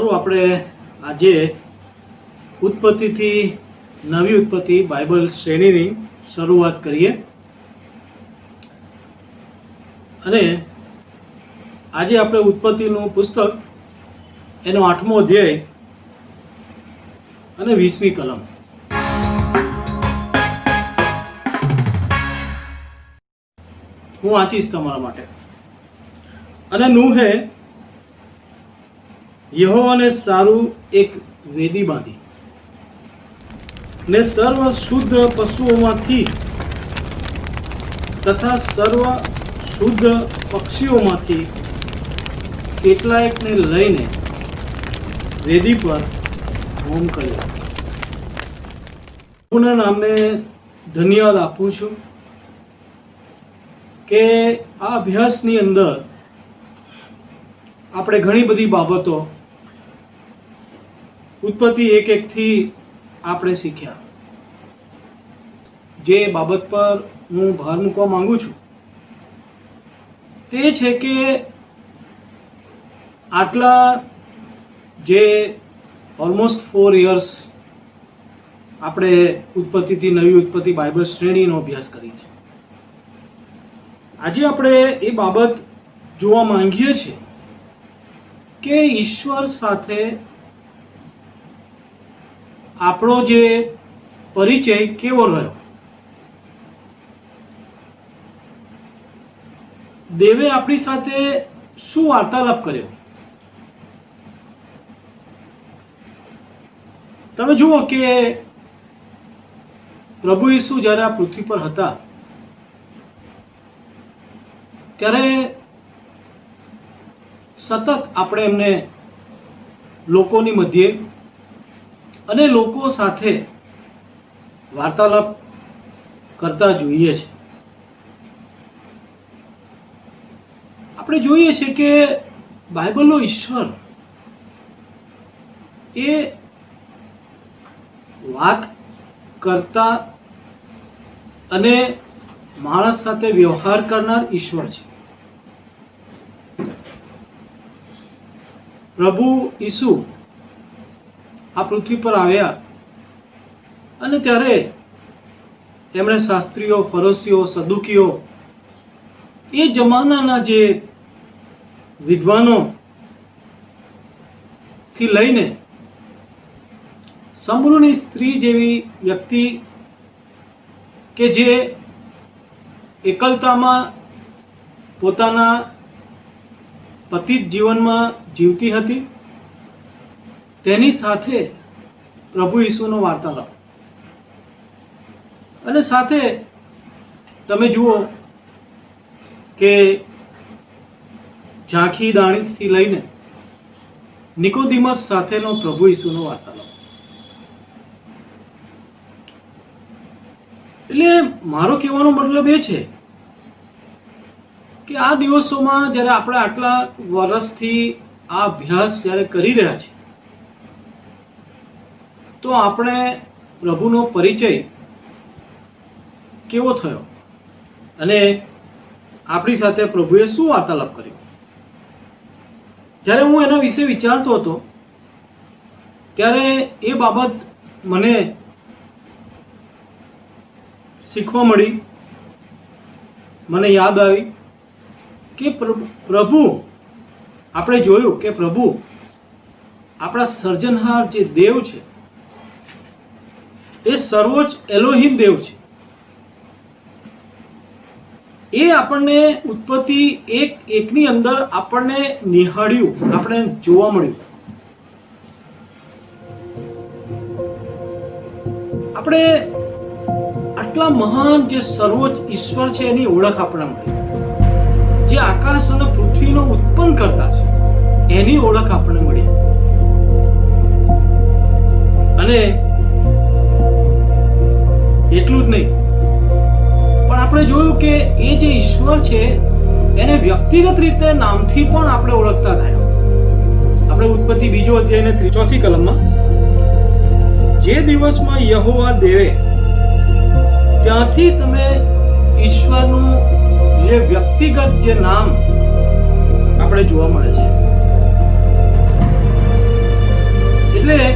સારું, આપણે આજે ઉત્પત્તિથી નવી ઉત્પત્તિ બાઇબલ શ્રેણીની શરૂઆત કરીએ. અને આજે આપણે ઉત્પત્તિનું પુસ્તક એનો 8મો અધ્યાય અને 20મી કલમ. હું વાંચીશ તમારા માટે. અને નૂહે યહોવાને સારું એક વેદી બાંધી ને સર્વ શુદ્ધ પશુઓમાંથી તથા સર્વ શુદ્ધ પક્ષીઓમાંથી કેટલાયકને લઈને વેદી પર હોમ કર્યો. પ્રભુના નામને ધન્યવાદ આપું છું કે આ અભ્યાસની અંદર આપણે ઘણી બધી બાબતો ઉત્પત્તિ એક થી આપણે શીખ્યા. જે બાબત પર હું ભાર મૂકવા માંગુ છું તે છે કે આટલા જે ઓલમોસ્ટ 4 years આપણે ઉત્પત્તિથી નવી ઉત્પત્તિ બાઇબલ શ્રેણીનો અભ્યાસ કરી છે. આજે આપણે એ બાબત જોવા માંગીએ છીએ કે ઈશ્વર સાથે આપણો જે પરિચય કેવો રહ્યો. દેવે આપણી સાથે શું વાર્તાલાપ કર્યો. તમે જુઓ કે પ્રભુ ઈસુ જ્યારે આ પૃથ્વી પર હતા ત્યારે સતત આપણે એમને લોકોની મધ્યે અને લોકો સાથે વાર્તાલાપ કરતા જોઈએ છે. આપણે જોઈએ છે કે બાઇબલનો ઈશ્વર એ વાત કરતા અને માણસ સાથે વ્યવહાર કરનાર ઈશ્વર છે. પ્રભુ ઈસુ આ પૃથ્વી પર આવ્યા અને ત્યારે તેમણે શાસ્ત્રીઓ, ફરોશીઓ, સદુકીઓ, એ જમાનાના જે વિદ્વાનો થી લઈને સમૃદ્ધની સ્ત્રી જેવી વ્યક્તિ કે જે એકલતામાં પોતાના પતિત જીવનમાં જીવતી હતી, તેની સાથે પ્રભુ ઈસુનો વાર્તાલાપ. અને સાથે તમે જુઓ કે ઝાંખી દાણીથી લઈને નિકોદિમસ સાથેનો પ્રભુ ઈસુનો વાર્તાલાપ. એટલે મારો કહેવાનો મતલબ એ છે કે આ દિવસોમાં જ્યારે આપણે આટલા વર્ષથી આ અભ્યાસ જ્યારે કરી રહ્યા છીએ તો આપણે પ્રભુનો પરિચય કેવો થયો અને આપણી સાથે પ્રભુએ શું વાર્તાલાપ કર્યો. જ્યારે હું એના વિશે વિચારતો હતો ત્યારે એ બાબત મને શીખવા મળી, મને યાદ આવી કે પ્રભુ, આપણે જોયું કે પ્રભુ આપણા સર્જનહાર જે દેવ છે એ સર્વોચ્ચ એલોહિમ દેવ છે. એ આપણને ઉત્પત્તિ 1:1 અંદર આપણને નિહાળ્યું, આપણે જોવા મળ્યું. આપણે આટલા મહાન જે સર્વોચ્ચ ઈશ્વર છે એની ઓળખ આપણને મળી. જે આકાશ અને પૃથ્વીનો ઉત્પન્ન કરતા છે એની ઓળખ આપણને મળી. અને એટલું જ નહીં, પણ આપણે જોયું કે એ જે ઈશ્વર છે એને વ્યક્તિગત રીતે નામથી પણ આપણે ઓળખતા થયા. આપણે ઉત્પત્તિ 2 અધ્યાય ને 4 કલમમાં જે દિવસમાં યહોવા દેવે, ત્યાંથી તમે ઈશ્વરનું જે વ્યક્તિગત જે નામ આપણે જોવા મળે છે. એટલે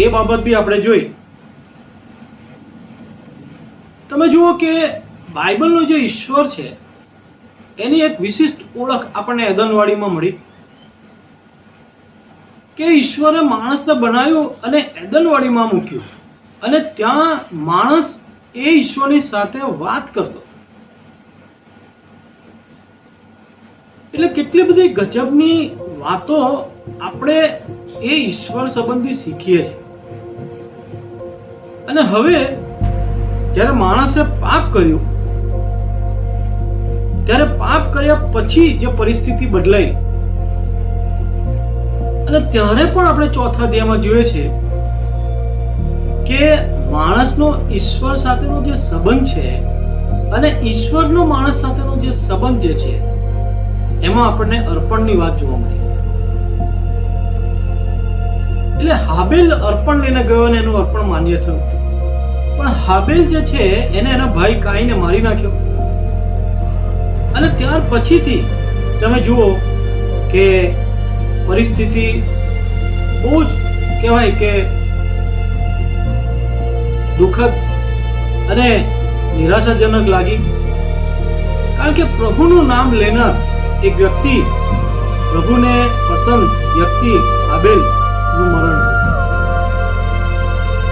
એ બાબત બી આપણે જોઈ. તમે જુઓ કે બાઇબલનો જે ઈશ્વર છે એની એક વિશિષ્ટ ઓળખ આપણને એદનવાડીમાં મળી કે ઈશ્વરે માણસને બનાવ્યું અને એદનવાડીમાં મૂક્યું અને ત્યાં માણસ એ ઈશ્વરની સાથે વાત કરતો. એટલે કેટલી બધી ગજબની વાતો આપણે એ ઈશ્વર સંબંધી શીખીએ છીએ. અને હવે જ્યારે માણસે પાપ કર્યું, ત્યારે પાપ કર્યા પછી જે પરિસ્થિતિ બદલાઈ, અને ત્યારે પણ આપણે ચોથા અધ્યાયમાં જોઈએ છે કે માણસનો ઈશ્વર સાથેનો જે સંબંધ છે અને ઈશ્વરનો માણસ સાથેનો જે સંબંધ જે છે એમાં આપણને અર્પણની વાત જોવા મળી. એટલે હાબેલ અર્પણ લઈને ગયો અને એનું અર્પણ માન્ય થયું, પણ હાબેલ જે છે એને એના ભાઈ કાઈને મારી નાખ્યો. અને ત્યાર પછીથી તમે જુઓ કે પરિસ્થિતિ બહુ જ કહેવાય કે દુઃખદ અને નિરાશાજનક લાગી. કારણ કે પ્રભુનું નામ લેનાર એક વ્યક્તિ, પ્રભુને પસંદ વ્યક્તિ હાબેલ નું મરણ થયું.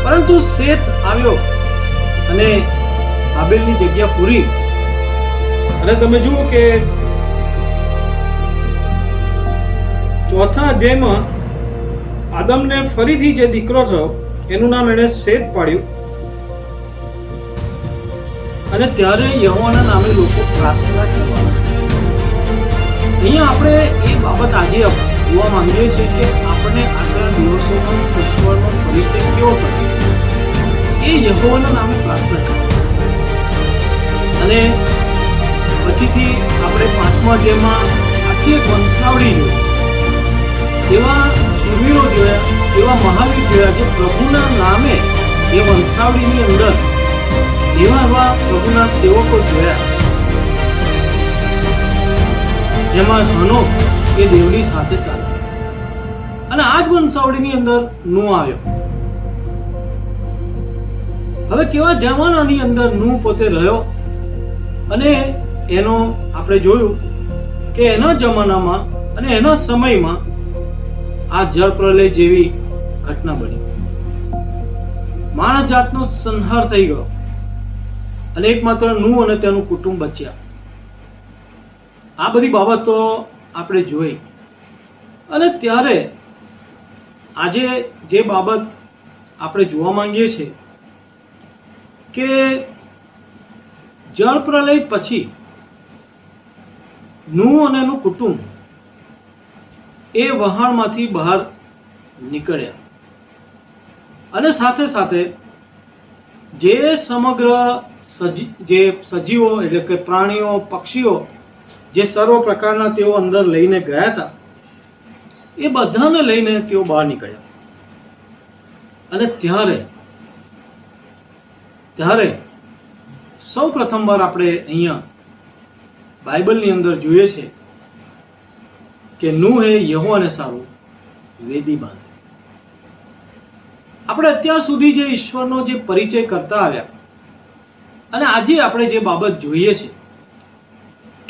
પરંતુ શેત આવ્યો અને હાબેલની જગ્યા પૂરી. અને તમે જુઓ કે ચોથા અધ્યાયમાં આદમને ફરીથી જે દીકરો થયો એનું નામ એને શેત પાડ્યું. અને ત્યારે યહોવાના નામે લોકો પ્રાર્થના કરવા. અહીંયા આપણે એ બાબત આજે જોવા માંગીએ છીએ કે આપણે આગળ દિવસોમાં ઈશ્વરનો પરિચય કેવો થશે, એ યહોવાના નામે પ્રાર્થના કરવી. અને પછીથી આપણે પાંચમા અધ્યાયમાં આખી એક વંશાવળી જોઈ, એવા શૂરવીરો જોયા, એવા મહાવીર જોયા જે પ્રભુના નામે એ વંશાવળીની અંદર એવા પ્રભુના સેવકો જોયા, જેમાં હનોક એ દેવની સાથે ચાલે. અને આ જ વંશાવળીની અંદર નૂહ આવ્યો. હવે કેવા જમાનાની અંદર નૂહ પોતે રહ્યો, અને એનો આપણે જોયું કે એના જમાનામાં અને એના સમયમાં આ જળ પ્રલય જેવી ઘટના બની. માનવ જાતનો સંહાર થઈ ગયો અને એકમાત્ર નૂહ અને તેનું કુટુંબ બચ્યા. આ બધી બાબતો આપણે જોઈ. અને ત્યારે આજે જે બાબત આપણે જોવા માંગીએ છીએ કે જળ પ્રલય પછી નૂહ અને એનું કુટુંબ એ વહાણમાંથી બહાર નીકળ્યા. અને સાથે સાથે જે સમગ્ર જે સજીવો એટલે કે પ્રાણીઓ, પક્ષીઓ, જે સર્વ પ્રકારના તેઓ અંદર લઈને ગયા હતા, એ બધાને લઈને તેઓ બહાર નીકળ્યા. અને ત્યારે સૌ પ્રથમવાર આપણે અહીંયા બાઇબલની અંદર જોઈએ છે કે નૂહે યહોવાને સારું વેદી બાંધી. આપણે અત્યાર સુધી જે ઈશ્વરનો જે પરિચય કરતા આવ્યા, અને આજે આપણે જે બાબત જોઈએ છે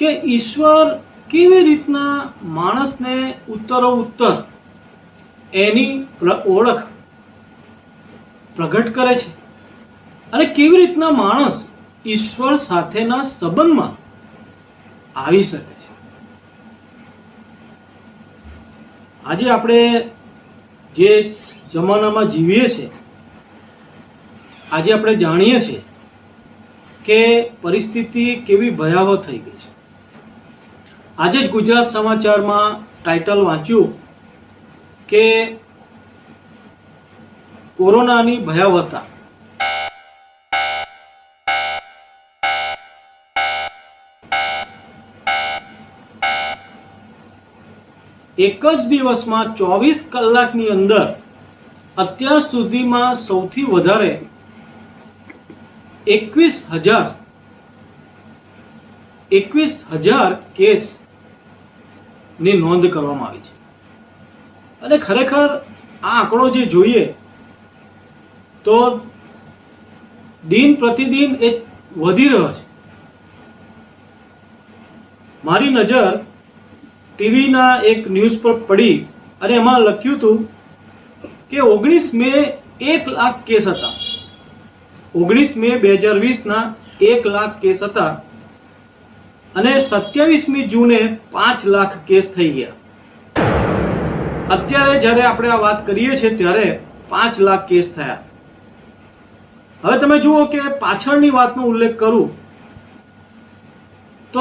કે ઈશ્વર કેવી રીતના માણસને ઉત્તરોત્તર એની ઓળખ પ્રગટ કરે છે, અને કેવી રીતના માણસ ઈશ્વર સાથેના સંબંધમાં આવી શકે છે. આજે આપણે જે જમાનામાં જીવીએ છીએ, આજે આપણે જાણીએ છીએ કે પરિસ્થિતિ કેવી ભયાવહ થઈ ગઈ છે. આજે જ ગુજરાત સમાચારમાં ટાઇટલ વાંચ્યું કે કોરોનાની ભયાવહતા. એક જ દિવસમાં 24 કલાકની અંદર અત્યાર સુધીમાં સૌથી વધારે 21,000 કેસ ની નોંધ કરવામાં આવી છે. અને ખરેખર આ આંકડો જે જોઈએ તો દિન પ્રતિદિન એ વધી રહ્યો છે. મારી નજર ટીવીના એક ન્યૂઝ પર પડી અને એમાં લખ્યું હતું કે 19 મે 1 લાખ કેસ હતા. 19 મે 2020 1 લાખ કેસ હતા અને 27મી જૂને 5 લાખ કેસ થઈ ગયા. અત્યારે જ્યારે આપણે આ વાત કરીએ છીએ ત્યારે 5 લાખ કેસ થયા. હવે તમે જુઓ કે પાછળની વાતનો ઉલ્લેખ કરું તો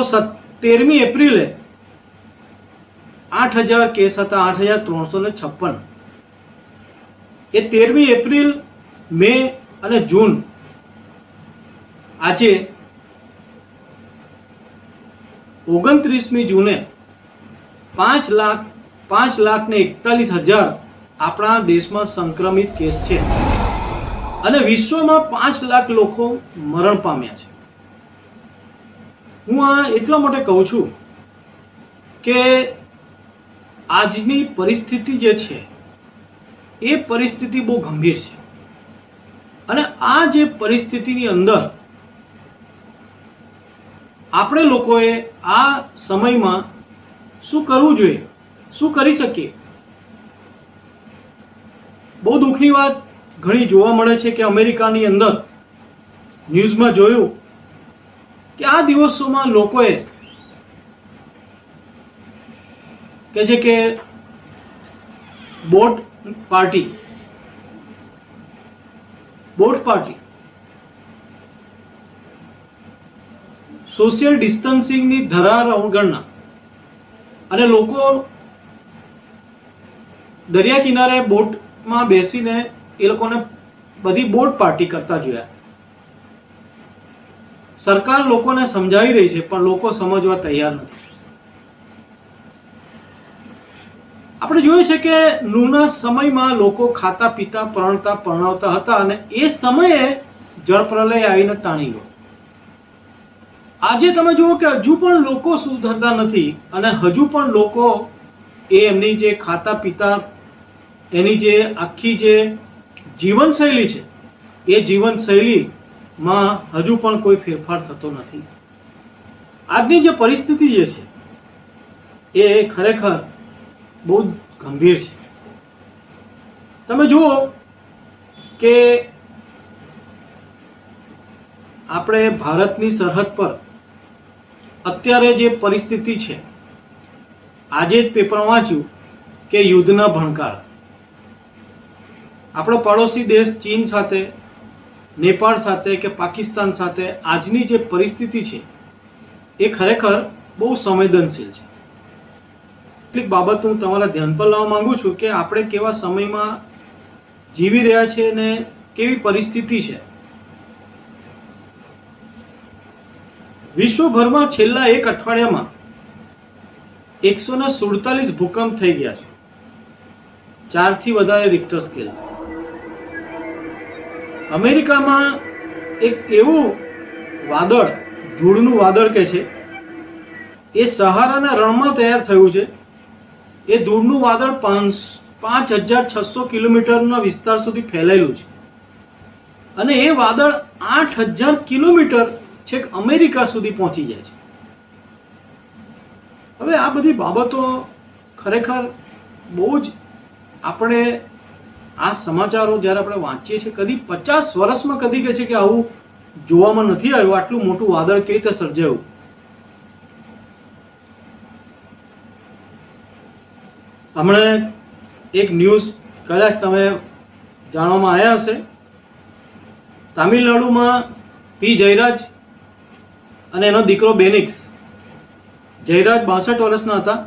13મી એપ્રિલે 8,000 કેસ હતા, 8,356. એ 13મી એપ્રિલ, મે અને જૂન, આજે 29મી જૂને 5,41,000 આપણા દેશમાં સંક્રમિત કેસ છે અને વિશ્વમાં 5 લાખ લોકો મરણ પામ્યા છે. હું આ એટલા માટે કહું છું કે આજની પરિસ્થિતિ જે છે એ પરિસ્થિતિ બહુ ગંભીર છે અને આ જે પરિસ્થિતિની અંદર આપણે લોકોએ આ સમયમાં શું કરવું જોઈએ, શું કરી શકીએ. બહુ દુઃખની વાત ઘણી જોવા મળે છે કે અમેરિકાની અંદર ન્યૂઝમાં જોયું કે આ દિવસોમાં લોકોએ કે છે કે બોટ પાર્ટી સોશિયલ ડિસ્ટન્સિંગની ધરાર અવગણના અને લોકો દરિયા કિનારે બોટમાં બેસીને એ લોકોને બધી બોટ પાર્ટી કરતા જોયા. સરકાર લોકોને સમજાવી રહી છે પણ લોકો સમજવા તૈયાર નથી. આપણે જોઈએ છે કે નૂના સમયમાં લોકો ખાતા પીતા પરણતા પરણાવતા હતા અને એ સમયે જળપ્રલય આવીને તાણી ગયો. આજે તમે જુઓ કે હજુ પણ લોકો સુધરતા નથી અને હજુ પણ લોકો એ એમની જે ખાતા પીતા એની જે આખી જે જીવનશૈલી છે એ જીવનશૈલીમાં હજુ પણ કોઈ ફેરફાર થતો નથી. આજની જે પરિસ્થિતિ જે છે એ ખરેખર બહુ ગંભીર છે. તમે જુઓ કે આપણે ભારતની સરહદ પર અત્યારે જે પરિસ્થિતિ છે, આજે જ પેપરમાં વાંચ્યું કે યુદ્ધના ભણકાર. આપણો પડોશી દેશ ચીન સાથે, નેપાળ સાથે કે પાકિસ્તાન સાથે આજની જે પરિસ્થિતિ છે એ ખરેખર બહુ સંવેદનશીલ છે. કેટલીક બાબત હું તમારા ધ્યાન પર લાવવા માંગુ છું કે આપણે કેવા સમયમાં જીવી રહ્યા છીએ અને કેવી પરિસ્થિતિ છે. વિશ્વભરમાં છેલ્લા એક અઠવાડિયામાં 147 ભૂકંપ થઈ ગયા છે, 4 થી વધારે રિક્ટર સ્કેલ. અમેરિકામાં એક એવું વાદળ, ધૂળનું વાદળ કે છે, એ સહારાના રણમાં તૈયાર થયું છે. એ ધૂળનું વાદળ 5,600 કિલોમીટરના વિસ્તાર સુધી ફેલાયેલું છે અને એ વાદળ 8,000 કિલોમીટર છેક અમેરિકા સુધી પહોંચી જાય છે. હવે આ બધી બાબતો ખરેખર બહુ જ આપણે આ સમાચારો જ્યારે આપણે વાંચીએ છીએ, કદી 50 વર્ષમાં કદી કહે છે કે આવું જોવામાં નથી આવ્યું, આટલું મોટું વાદળ કેવી રીતે સર્જાયું. હમણાં એક ન્યૂઝ કદાચ તમે જાણવામાં આવ્યા હશે, તામિલનાડુમાં પી જયરાજ અને એનો દીકરો બેનિક્સ. જયરાજ 62 વર્ષના હતા,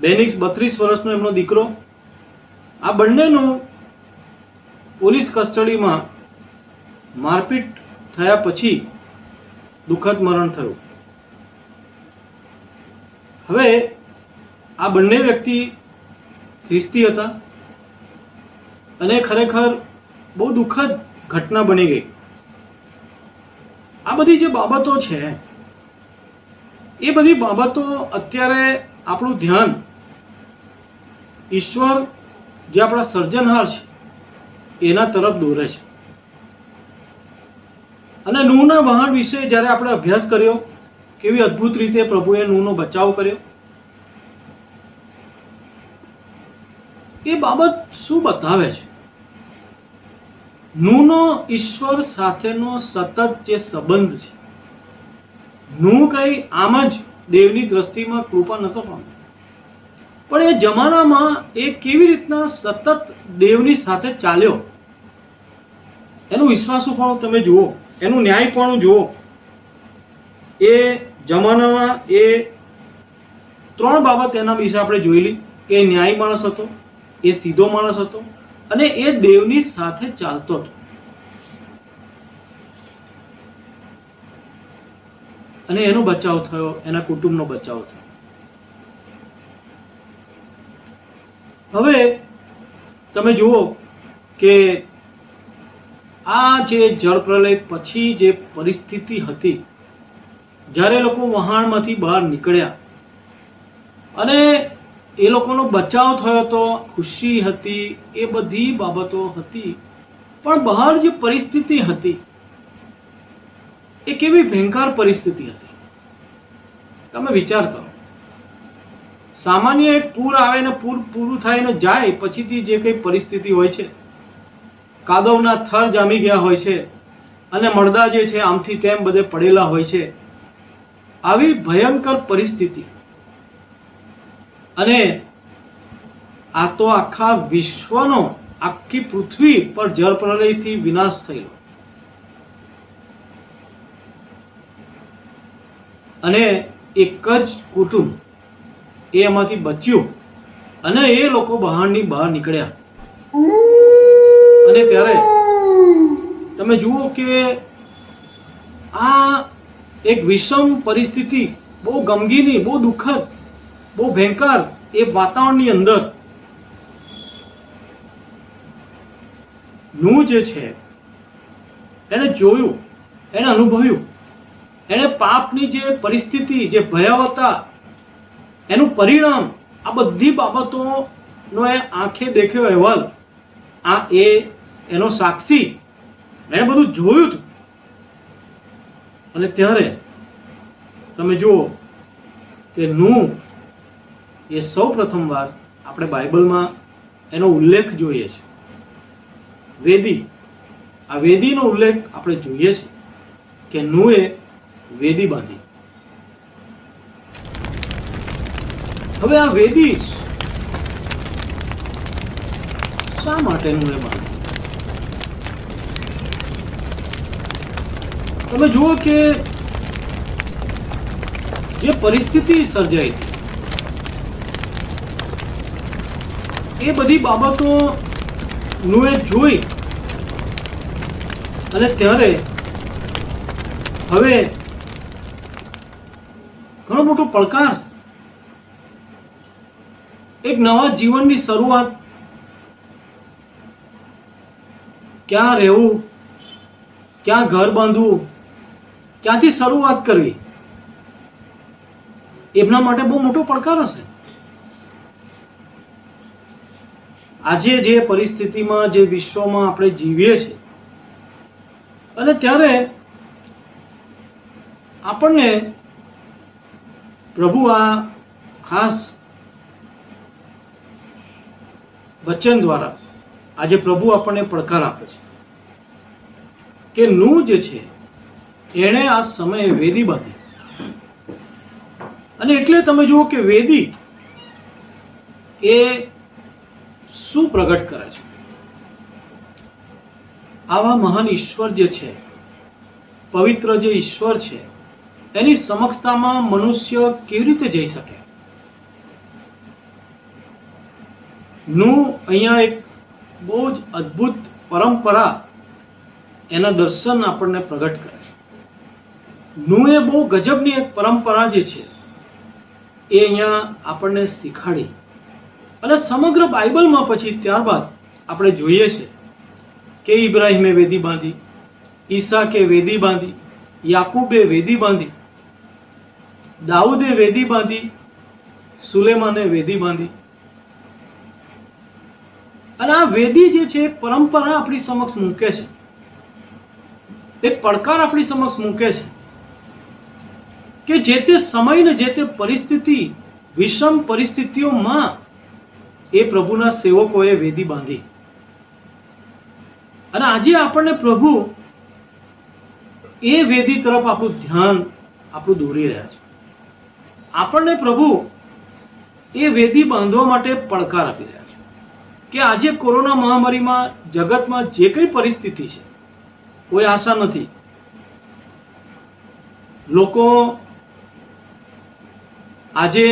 બેનિક્સ 32 વર્ષનો એમનો દીકરો. આ બંનેનું પોલીસ કસ્ટડીમાં મારપીટ થયા પછી દુઃખદ મરણ થયું. હવે આ બંને વ્યક્તિ ખ્રિસ્તી હતા અને ખરેખર બહુ દુઃખદ ઘટના બની ગઈ. આ બધી જે બાબતો છે એ બધી બાબતો અત્યારે આપણું ધ્યાન ઈશ્વર જે આપણા સર્જનહાર છે એના તરફ દોરે છે. અને નૂહના વહાણ વિશે જ્યારે આપણે અભ્યાસ કર્યો, કેવી અદ્ભુત રીતે પ્રભુએ નૂહનો બચાવ કર્યો, એ બાબત શું બતાવે છે? નૂહનો ઈશ્વર સાથેનો સતત જે સંબંધ છે. નૂહ કઈ આમ જ દેવની દ્રષ્ટિમાં કૃપા નતો પામ્યો, પણ એ જમાનામાં એ કેવી રીતના સતત દેવની સાથે ચાલ્યો, એનું વિશ્વાસુપણું તમે જુઓ, એનું ન્યાયપણું જુઓ. એ જમાનામાં એ 3 બાબત એના વિશે આપણે જોયેલી કે એ ન્યાયી માણસ હતો, એ સીધો માણસ હતો અને એ દેવની સાથે ચાલતો હતો. અને એનો બચાવ થયો, એના કુટુંબનો બચાવ થયો. હવે તમે જુઓ કે આ જે જળ પ્રલય પછી જે પરિસ્થિતિ હતી, જ્યારે લોકો વહાણમાંથી બહાર નીકળ્યા અને એ લોકોનો બચાવ થયો હતો, ખુશી હતી, એ બધી બાબતો હતી, પણ બહાર જે પરિસ્થિતિ હતી એ કેવી ભયંકર પરિસ્થિતિ હતી. તમે વિચાર કરો, સામાન્ય એક પૂર આવે ને પૂર પૂરું થાય ને જાય પછીથી જે કઈ પરિસ્થિતિ હોય છે, કાદવના થર જામી ગયા હોય છે અને મળદા જે છે આમથી તેમ બધે પડેલા હોય છે, આવી ભયંકર પરિસ્થિતિ. અને આ તો આખા વિશ્વનો, આખી પૃથ્વી પર જળ પ્રલયથી વિનાશ થયેલો. અને એક જ કુટુંબ એમાંથી બચ્યું અને એ લોકો બહારની બહાર નીકળ્યા. અને ત્યારે તમે જુઓ કે આ એક વિષમ પરિસ્થિતિ, બહુ ગમગીની, બહુ દુઃખદ, બહુ ભયંકર એ વાતાવરણની અંદર નૂહ જે છે એને જોયું, એને અનુભવ્યું, એને પાપની જે પરિસ્થિતિ, જે ભયાવતા, એનું પરિણામ, આ બધી બાબતોનો એ આંખે દેખ્યો અહેવાલ, આ એનો સાક્ષી, એને બધું જોયું હતું. અને ત્યારે તમે જુઓ કે નૂહ એ સૌ પ્રથમ વાર આપણે બાઇબલમાં એનો ઉલ્લેખ જોઈએ છે. વેદી, આ વેદીનો ઉલ્લેખ આપણે જોઈએ છે કે નૂહે વેદી બાંધી. હવે આ વેદી શા માટે નૂહે બાંધી? તમે જુઓ કે જે પરિસ્થિતિ સર્જાઈ એ બધી બાબતો નૂહે જોઈ અને ત્યારે હવે ઘણો મોટો પડકાર, એક નવા જીવનની શરૂઆત. ક્યાં રહેવું, ક્યાં ઘર બાંધવું, ક્યાંથી શરૂઆત કરવી, એમના માટે બહુ મોટો પડકાર હશે. આજે જે પરિસ્થિતિમાં, જે વિશ્વમાં આપણે જીવીએ છીએ, અને ત્યારે આપણને પ્રભુ આ ખાસ વચન દ્વારા આજે પ્રભુ આપણને પડકાર આપે છે કે નૂહ જે છે એણે આ સમયે વેદી બાંધી. અને એટલે તમે જુઓ કે વેદી એ શું પ્રગટ કરે છે? આવા મહાન ઈશ્વર જે છે, પવિત્ર જે ઈશ્વર છે, એની સમક્ષતામાં મનુષ્ય કેવી રીતે જઈ શકે? નૂહ અહીંયા એક બહુ જ અદ્ભુત પરંપરા, એના દર્શન આપણને પ્રગટ કરે છે. નૂહે બહુ ગજબની એક પરંપરા જે છે એ અહીંયા આપણને શીખાડી. અને સમગ્ર બાઇબલમાં પછી ત્યારબાદ આપણે જોઈએ છે કે ઇબ્રાહિમે વેદી બાંધી, ઈસાકે વેદી બાંધી, યાકૂબે વેદી બાંધી, દાઉદે વેદી બાંધી, સુલેમાને વેદી બાંધી. અને આ વેદી જે છે પરંપરા આપણી સમક્ષ મૂકે છે, એક પડકાર આપણી સમક્ષ મૂકે છે કે જે તે સમય ને જે તે પરિસ્થિતિ, વિષમ પરિસ્થિતિઓમાં એ પ્રભુના સેવકોએ વેદી બાંધી. અને આજે આપણને પ્રભુ એ વેદી તરફ આપણું ધ્યાન દોરી રહ્યા છે. આપણને પ્રભુ એ વેદી બાંધવા માટે પડકાર આપી રહ્યા છે કે આજે કોરોના મહામારીમાં જગતમાં જે કઈ પરિસ્થિતિ છે, કોઈ આશા નથી. લોકો આજે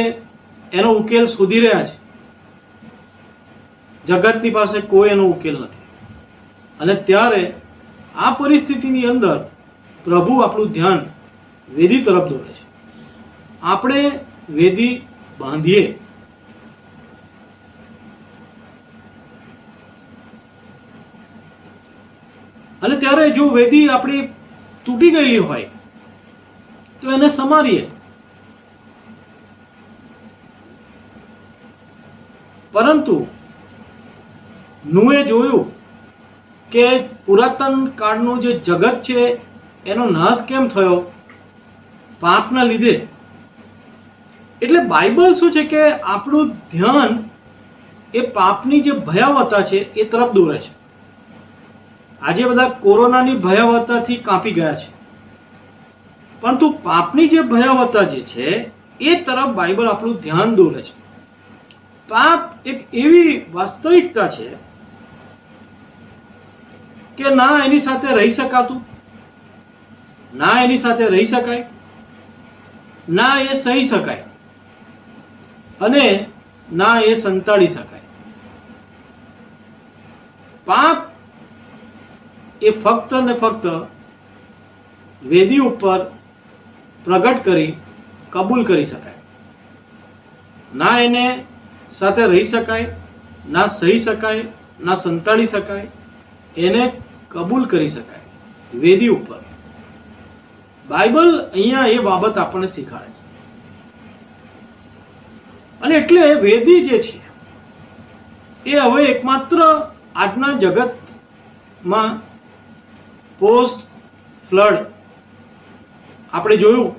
એનો ઉકેલ શોધી રહ્યા છે. જગતની પાસે કોઈ એનો ઉકેલ નથી. અને ત્યારે આ પરિસ્થિતિની અંદર પ્રભુ આપણું ધ્યાન વેદી તરફ દોરે છે. આપણે વેદી બાંધીએ. અને ત્યારે જો વેદી આપણી તૂટી ગયેલી હોય તો એને સમારીએ. પરંતુ નુએ જોયું કે પુરાતન કાળનું જે જગત છે એનો નાશ કેમ થયો? પાપના લીધે. એટલે બાઇબલ શું છે કે આપણું ધ્યાન એ પાપની જે ભયાવહતા છે એ તરફ દોરે છે. આજે બધા કોરોનાની ભયાવહતાથી કાપી ગયા છે, પરંતુ પાપની જે ભયાવહતા જે છે એ તરફ બાઇબલ આપણું ધ્યાન દોરે છે. પાપ એક એવી વાસ્તવિકતા છે કે ના એની સાથે રહી શકાતું, ના એની સાથે રહી શકાય, ના એ સહી શકાય, અને ના એ સંતાડી શકાય. પાપ એ ફક્ત ને ફક્ત વેદી ઉપર પ્રગટ કરી કબૂલ કરી શકાય. ના એને સાથે રહી શકાય, ના સહી શકાય, ના સંતાડી શકાય. એને કબૂલ કરી શકાય વેદી ઉપર. બાઇબલ અહીંયા એ બાબત આપણને શીખવાડે છે. અને એટલે વેદી જે છે એ હવે એકમાત્ર આજના જગતમાં પોસ્ટ ફ્લડ આપણે જોયું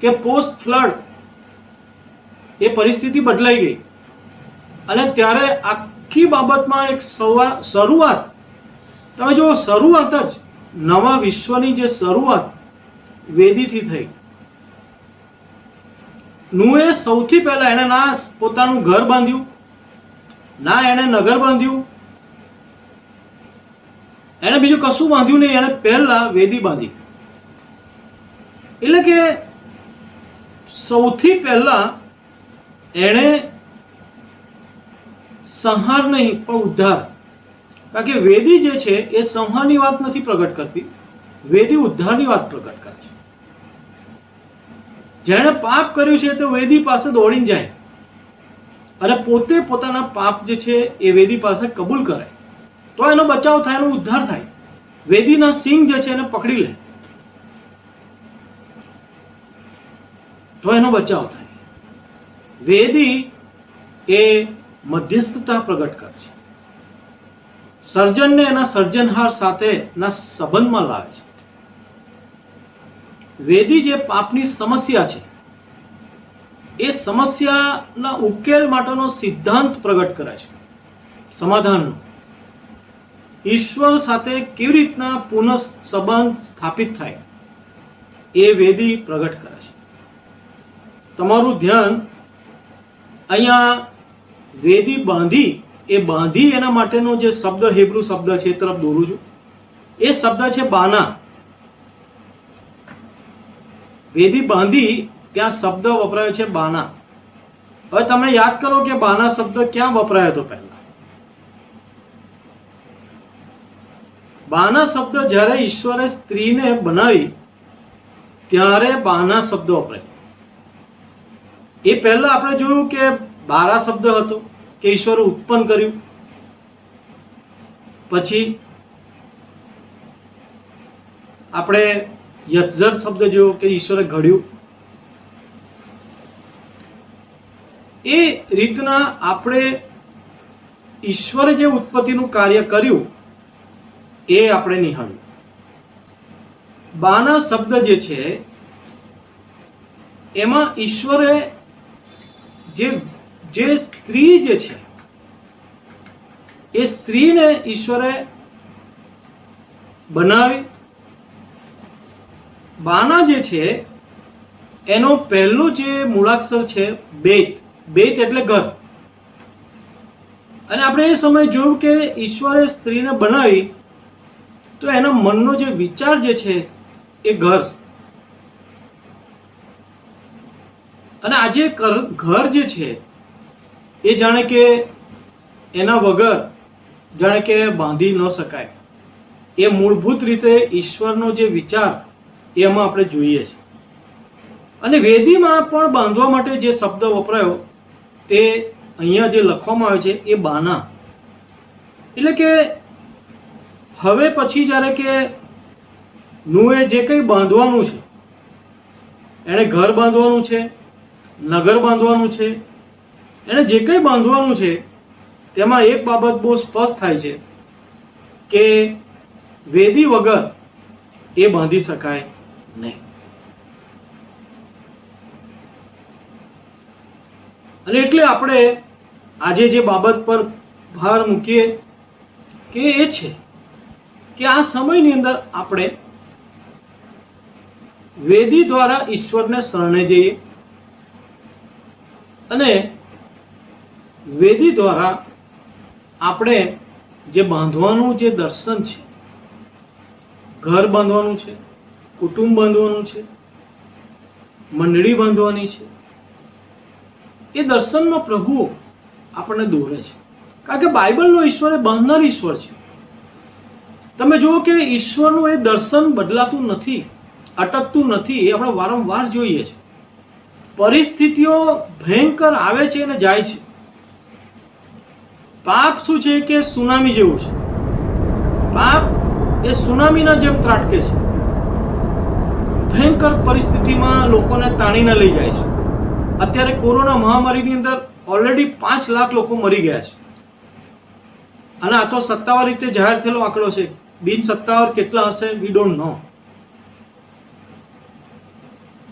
કે પોસ્ટ ફ્લડ એ પરિસ્થિતિ બદલાઈ ગઈ. અને ત્યારે આખી બાબતમાં એક શરૂઆત, તમે જો શરૂઆત જ નવા વિશ્વની જે શરૂઆત વેદીથી થઈ. નુએ સૌથી પહેલા એને ના પોતાનું ઘર બાંધ્યું, ના એને નગર બાંધ્યું, એને બીજું કશું બાંધ્યું નહીં. એને પહેલા વેદી બાંધી. એટલે કે સૌથી પહેલા એને સંહાર નહીં પણ ઉદ્ધાર. કારણ કે વેદી જે છે એ સંહારની વાત નથી પ્રગટ કરતી, વેદી ઉદ્ધારની વાત પ્રગટ કરે છે. જેણે પાપ કર્યું છે તે વેદી પાસે દોડીને જાય અને પોતે પોતાના પાપ જે છે એ વેદી પાસે કબૂલ કરે, તો એનો બચાવ થાય, એનો ઉદ્ધાર થાય. વેદીના સિંહ જે છે એને પકડી લે તો એનો બચાવ થાય. વેદી એ મધ્યસ્થતા પ્રગટ કરે છે. સર્જનને એના સર્જનહાર સાથેના સંબંધમાં લાવે છે. વેદી જે પાપની સમસ્યા છે એ સમસ્યાના ઉકેલ માટેનો સિદ્ધાંત પ્રગટ કરે છે, સમાધાનનો. ઈશ્વર સાથે કેવી રીતના પુનઃ સંબંધ સ્થાપિત થાય એ વેદી પ્રગટ કરે છે. તમારું ધ્યાન અહીંયા વેદી બાંધી, એ બાંધી એના માટેનો જે શબ્દ, હિબ્રુ શબ્દ છે એ તરફ દોરું છું. એ શબ્દ છે બાના. વેદી બાંધી ત્યાં શબ્દ વપરાયો છે બાના. હવે તમે યાદ કરો કે બાના શબ્દ ક્યાં વપરાયો હતો પહેલા? બાના શબ્દ જ્યારે ઈશ્વરે સ્ત્રીને બનાવી ત્યારે બાના શબ્દ વપરાય. એ પહેલા આપણે જોયું કે બારા શબ્દ હતો કે ઈશ્વરે ઉત્પન્ન કર્યું. પછી આપણે યત્ઝર શબ્દ જોયો કે ઈશ્વરે ઘડ્યું. એ રીતના આપણે ઈશ્વરે જે ઉત્પત્તિનું કાર્ય કર્યું એ આપણે નિહાળ્યું. બાના શબ્દ જે છે એમાં ઈશ્વરે જે સ્ત્રી જે છે એ સ્ત્રીને ઈશ્વરે બનાવી. બાના જે છે એનો પહેલું જે મૂળાક્ષર છે બેત. બેત એટલે ઘર. અને આપણે એ સમય જોયું કે ઈશ્વરે સ્ત્રીને બનાવી તો એના મનનો જે વિચાર જે છે એ ઘર. અને આજે ઘર જે છે એ જાણે કે એના વગર જાણે કે બાંધી ન શકાય. એ મૂળભૂત રીતે ઈશ્વરનો જે વિચાર એમાં આપણે જોઈએ છે. અને વેદીમાં પણ બાંધવા માટે જે શબ્દ વપરાયો તે અહીંયા જે લખવામાં આવે છે એ બાના. એટલે કે હવે પછી જ્યારે કે નુએ જે કંઈ બાંધવાનું છે, એણે ઘર બાંધવાનું છે, નગર બાંધવાનું છે, એણે જે કંઈ બાંધવાનું છે તેમાં એક બાબત બહુ સ્પષ્ટ થાય છે કે વેદી વગર એ બાંધી શકાય નહીં. અને એટલે આપણે આજે જે બાબત પર ભાર મૂકીએ કે એ છે કે આ સમયની અંદર આપણે વેદી દ્વારા ઈશ્વરને શરણે જઈએ અને વેદી દ્વારા આપણે જે બાંધવાનું જે દર્શન છે, ઘર બાંધવાનું છે, કુટુંબ બાંધવાનું છે, મંડળી બાંધવાની છે, એ દર્શનમાં પ્રભુ આપણને દોરે છે. કારણ કે બાઇબલનો ઈશ્વર એ બાંધનાર ઈશ્વર છે. તમે જુઓ કે ઈશ્વરનું એ દર્શન બદલાતું નથી, અટકતું નથી. એ આપણે વારંવાર જોઈએ છે. પરિસ્થિતિઓ ભયંકર આવે છે અને જાય છે. પાપ શું છે કે સુનામી જેવું છે. પાપ એ સુનામીના જેમ ત્રાટકે છે. ભયંકર પરિસ્થિતિમાં લોકોને તાણીને લઈ જાય છે. અત્યારે કોરોના મહામારીની અંદર ઓલરેડી 5 લાખ લોકો મરી ગયા છે. અને આ તો સત્તાવાર રીતે જાહેર થયેલો આંકડો છે. બિન સત્તાવાર કેટલા હશે વી ડોન્ટ નો.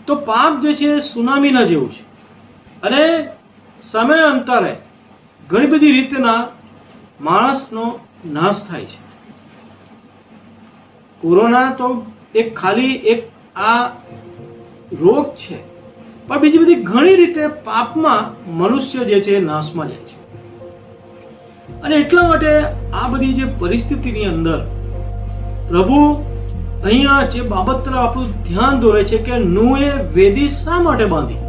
તો પાપ જે છે સુનામીના જેવું છે અને સમયાંતરે ઘણી બધી રીતના માણસનો નાશ થાય છે. કોરોના તો એક ખાલી એક આ રોગ છે, પણ બીજી બધી ઘણી રીતે પાપમાં મનુષ્ય જે છે નાશમાં જાય છે. અને એટલા માટે આ બધી જે પરિસ્થિતિની અંદર પ્રભુ અહીંયા જે બાબત તરફ આપણું ધ્યાન દોરે છે કે નૂહે વેદી શા માટે બાંધી.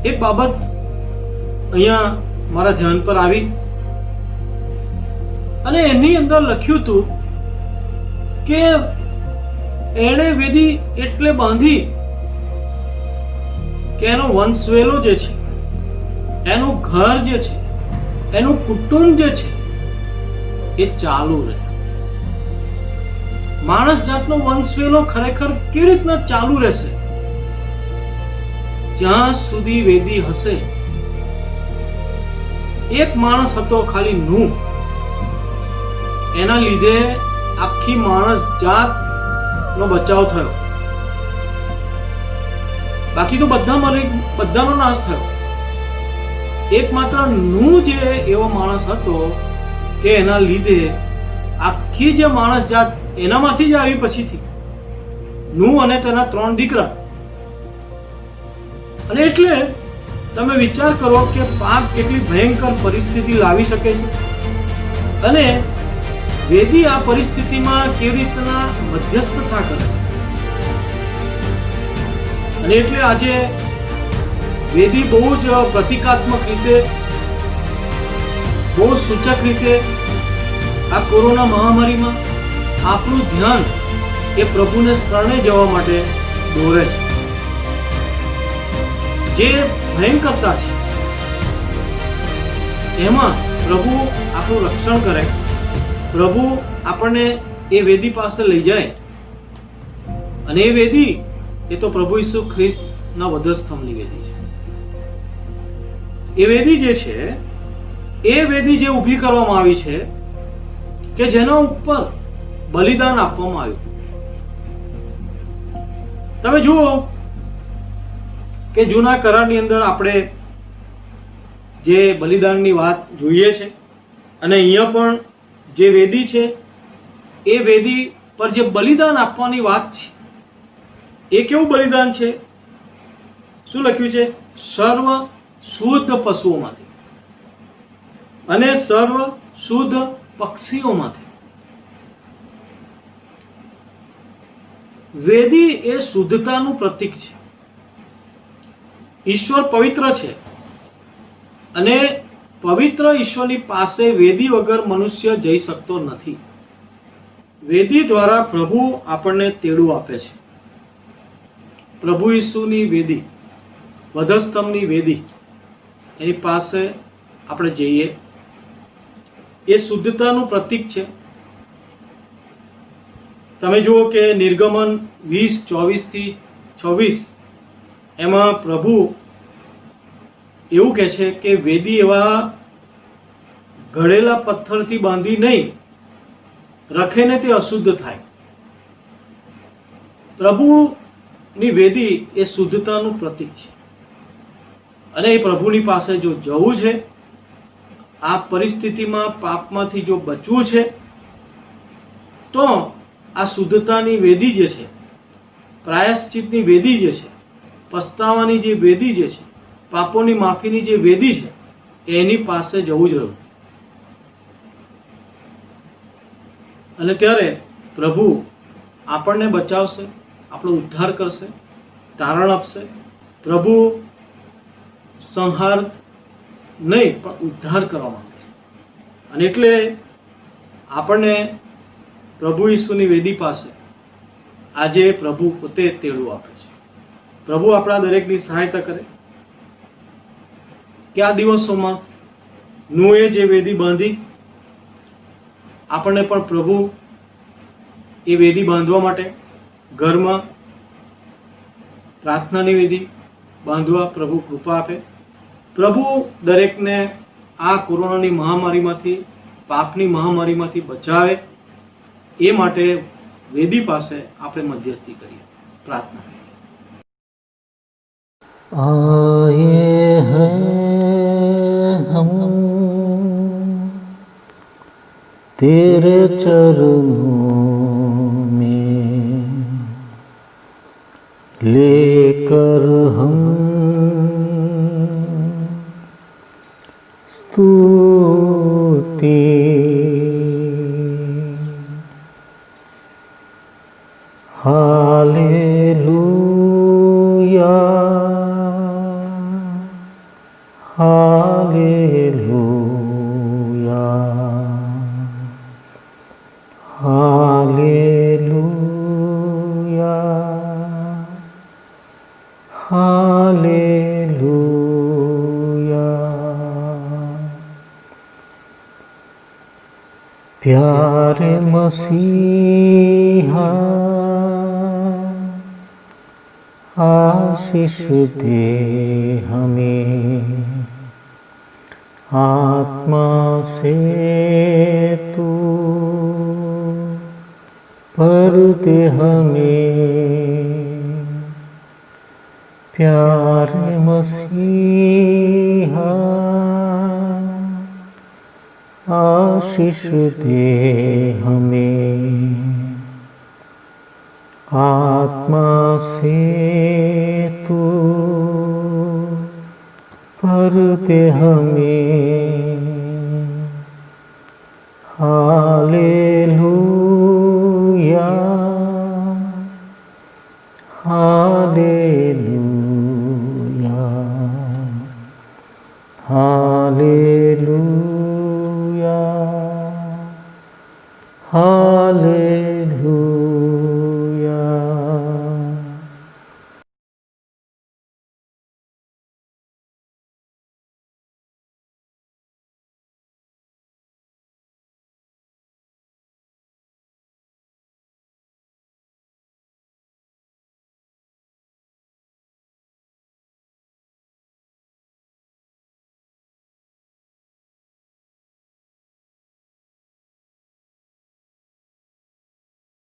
એક બાબત અહીંયા મારા ધ્યાન પર આવી અને એની અંદર લખ્યું હતું કે એણે વેદી એટલે બાંધી કે એનો વંશવેલો જે છે, એનું ઘર જે છે, એનું કુટુંબ જે છે એ ચાલુ રહે. માણસ જાતનો વંશવેલો ખરેખર કેવી રીતના ચાલુ રહેશે? જ્યાં સુધી વેદી હશે. એક માણસ હતો ખાલી નૂહ, એના લીધે આખી માણસ જાત નો બચાવ થયો. બાકી તો બધાનો નાશ થયો. એકમાત્ર નૂહ જે એવો માણસ હતો કે એના લીધે આખી જે માણસ જાત એનામાંથી જ આવી. પછીથી નૂહ અને તેના 3 દીકરા. અને એટલે તમે વિચાર કરો કે પાપ કેટલી ભયંકર પરિસ્થિતિ લાવી શકે છે અને વેદી આ પરિસ્થિતિમાં કેવી રીતના મધ્યસ્થતા કરે છે. અને એટલે આજે વેદી બહુ જ પ્રતિકાત્મક રીતે, બહુ સૂચક રીતે આ કોરોના મહામારીમાં આપણું ધ્યાન એ પ્રભુને શરણે જવા માટે દોરે છે. જે ભયંકરતા છે એમાં પ્રભુ આપણું રક્ષણ કરે, પ્રભુ આપણને એ વેદી પાસે લઈ જાય. અને એ વેદી એ તો પ્રભુ ઈસુ ખ્રિસ્ત ના વધસ્તંભની વેદી છે. એ વેદી જે છે એ વેદી જે ઊભી કરવામાં આવી છે કે જેના ઉપર બલિદાન આપવામાં આવ્યું. તમે જુઓ કે જૂના કરારની અંદર આપણે જે બલિદાનની વાત જોઈએ છે અને અહીંયા પણ જે વેદી છે એ વેદી પર જે બલિદાન આપવાની વાત છે એ કેવું બલિદાન છે? શું લખ્યું છે? સર્વ શુદ્ધ પશુઓમાંથી અને સર્વ શુદ્ધ પક્ષીઓમાંથી. વેદી એ શુદ્ધતાનું પ્રતીક છે. ઈશ્વર પવિત્ર છે અને પવિત્ર ઈશ્વરની પાસે વેદી વગર મનુષ્ય જઈ શકતો નથી. વેદી દ્વારા પ્રભુ આપણને તેડું આપે છે. પ્રભુ ઈસુની વેદી, વધસ્તંભની વેદી, એની પાસે આપણે જઈએ એ શુદ્ધતાનું પ્રતીક છે. તમે જુઓ કે નિર્ગમન 20:24-26 એમાં પ્રભુ એવું કહે છે કે વેદી એવા ઘડેલા પથ્થરથી બાંધી નહીં રખે ને તે અશુદ્ધ થાય. પ્રભુની વેદી એ શુદ્ધતાનું પ્રતીક છે અને એ પ્રભુની પાસે જો જવું છે, આ પરિસ્થિતિમાં પાપમાંથી જો બચવું છે, તો આ શુદ્ધતાની વેદી જે છે, પ્રાયશ્ચિતની વેદી જે છે, પસ્તાવાની જે વેદી જે છે, પાપોની માફીની જે વેદી છે, એની પાસે જવું જ રહ્યું. અને ત્યારે પ્રભુ આપણને બચાવશે, આપણો ઉદ્ધાર કરશે, તારણ આપશે. પ્રભુ સંહાર નહીં પણ ઉદ્ધાર કરવા માંગે છે. અને એટલે આપણને પ્રભુ ઈસુની વેદી પાસે આજે પ્રભુ પોતે તેડું આપે છે. પ્રભુ આપણા દરેકની સહાયતા કરે કે આ દિવસોમાં નૂએ જે વેદી બાંધી આપણને પણ પ્રભુ એ વેદી બાંધવા માટે ઘરમાં પ્રાર્થનાની વેદી બાંધવા પ્રભુ કૃપા આપે. પ્રભુ દરેકને આ કોરોનાની મહામારીમાંથી, પાપની મહામારીમાંથી બચાવે. એ માટે વેદી પાસે આપણે મધ્યસ્થી કરીએ, પ્રાર્થના કરીએ. आए हैं हम तेरे चरणों में, लेकर हम स्तुति हालेलुया हालेलुया हालेलुया हालेलुया। प्यारे मसीहा आशीष दे हमें, आत्मा से तू भर दे हमें। प्यारे मसीहा आशीष दे हमें, आत्मा से तू भर दे हमें।